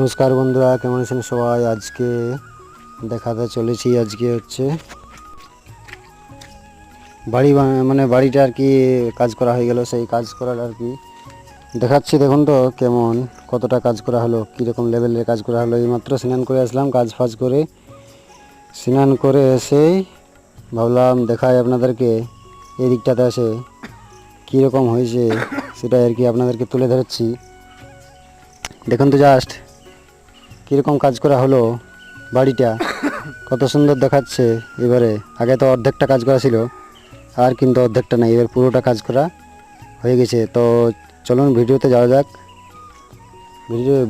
নমস্কার বন্ধুরা, কেমন আছেন সবাই? আজকে দেখাতে চলেছি আজকে হচ্ছে বাড়িটা আর কি কাজ করা হয়ে গেল। সেই কাজ করার আর কি দেখাচ্ছি। দেখুন তো কেমন কতটা কাজ করা হলো, কীরকম লেভেলের কাজ করা হলো। এইমাত্র স্নান করে আসলাম, কাজ ফাজ করে স্নান করে এসেই ভাবলাম দেখাই আপনাদেরকে এই দিকটাতে আসে কীরকম হয়েছে সেটা আর কি আপনাদেরকে তুলে ধরছি। দেখুন তো জাস্ট কীরকম কাজ করা হলো, বাড়িটা কত সুন্দর দেখাচ্ছে। এবারে আগে তো অর্ধেকটা কাজ করা ছিল, আর কিন্তু অর্ধেকটা নেই, এবার পুরোটা কাজ করা হয়ে গেছে। তো চলুন ভিডিওতে যাওয়া যাক।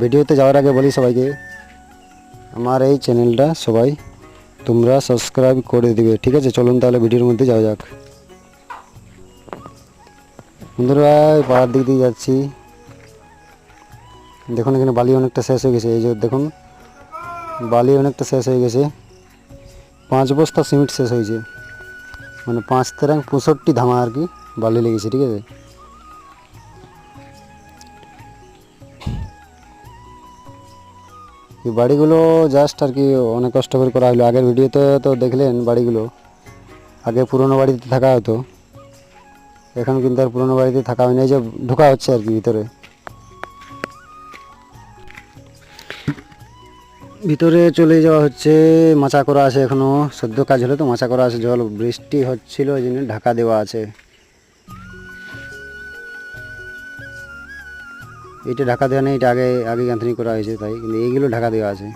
ভিডিওতে যাওয়ার আগে বলি সবাইকে, আমার এই চ্যানেলটা সবাই তোমরা সাবস্ক্রাইব করে দিবে, ঠিক আছে? চলুন তাহলে ভিডিওর মধ্যে যাওয়া যাক। বন্ধুরা পাড়ার দিক দিয়ে যাচ্ছি। দেখুন এখানে বালি অনেকটা শেষ হয়ে গেছে। এই যে দেখুন বালি অনেকটা শেষ হয়ে গেছে। 5 বস্তা সিমেন্ট শেষ হয়েছে, মানে 5 তেরাং 65 ধামা আর কি বালি লেগেছে, ঠিক আছে? এই বাড়িগুলো জাস্ট আর কি অনেক কষ্ট করে করা হলো। আগের ভিডিওতে তো দেখলেন বাড়িগুলো, আগে পুরনো বাড়িতে থাকা হতো, এখন কিন্তু আর পুরনো বাড়িতে থাকা হয় না। এই যে ঢোকা হচ্ছে আর কি ভিতরে। ভিতরে চলে যাওয়া হচ্ছে। মাচা করা আছে, এখনও সদ্য কাজ হলো তো মাচা করা আছে। জল বৃষ্টি হচ্ছিল ওই জন্য ঢাকা দেওয়া আছে। এটা ঢাকা দেওয়া নেই, এটা আগে আগে গাঁথনি করা হয়েছে তাই, কিন্তু এইগুলো ঢাকা দেওয়া আছে।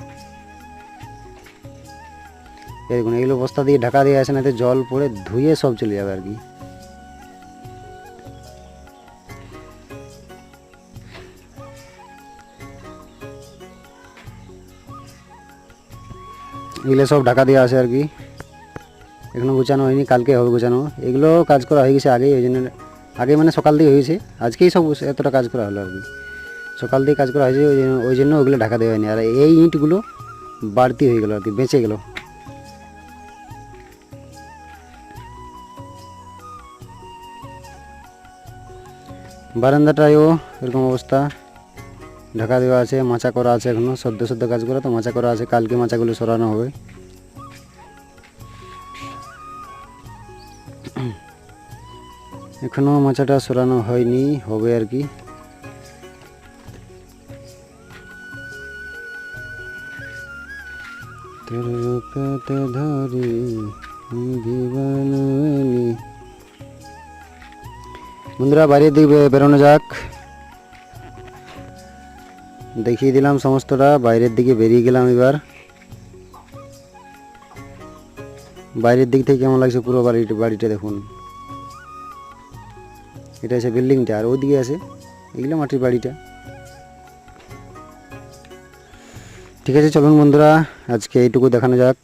দেখুন এইগুলো বস্তা দিয়ে ঢাকা দেওয়া আছে, না তো জল পড়ে ধুয়ে সব চলে যাবে আর কি। এগুলো সব ঢাকা দেওয়া আছে আর কি, এখনও গোছানো হয়নি, কালকে হবে গোছানো। এগুলো কাজ করা হয়ে গেছে আগেই, ওই জন্য আগে মানে সকাল দিয়ে হয়েছে, আজকেই সব এতটা কাজ করা হলো আর কি। সকাল দিয়ে কাজ করা হয়েছে, ওই জন্য ওগুলো ঢাকা দেওয়া হয়নি। আর এই ইঁটগুলো বাড়তি হয়ে গেলো আর কি, বেঁচে গেলো। বারান্দাটায়ও এরকম অবস্থা, ঢাকা দেওয়া আছে, মাচা করা আছে, এখনও সদ্য কাজ করা তো মাচা করা আছে। কালকে মাচাগুলো সরানো হবে। এখনও মাচাটা সরানো হয়নি, হবে আর কি। বন্ধুরা বাইরের দিকে বেরোনো যাক। দেখিয়ে দিলাম সমস্তটা, বাইরের দিকে বেরিয়ে গেলাম। এবার বাইরের দিক থেকে কেমন লাগছে পুরো বাড়িটা দেখুন। এটা আছে বিল্ডিংটা, আর ওইদিকে আছে এগুলো মাটির বাড়িটা। ঠিক আছে চলুন বন্ধুরা, আজকে এইটুকু দেখানো যাক।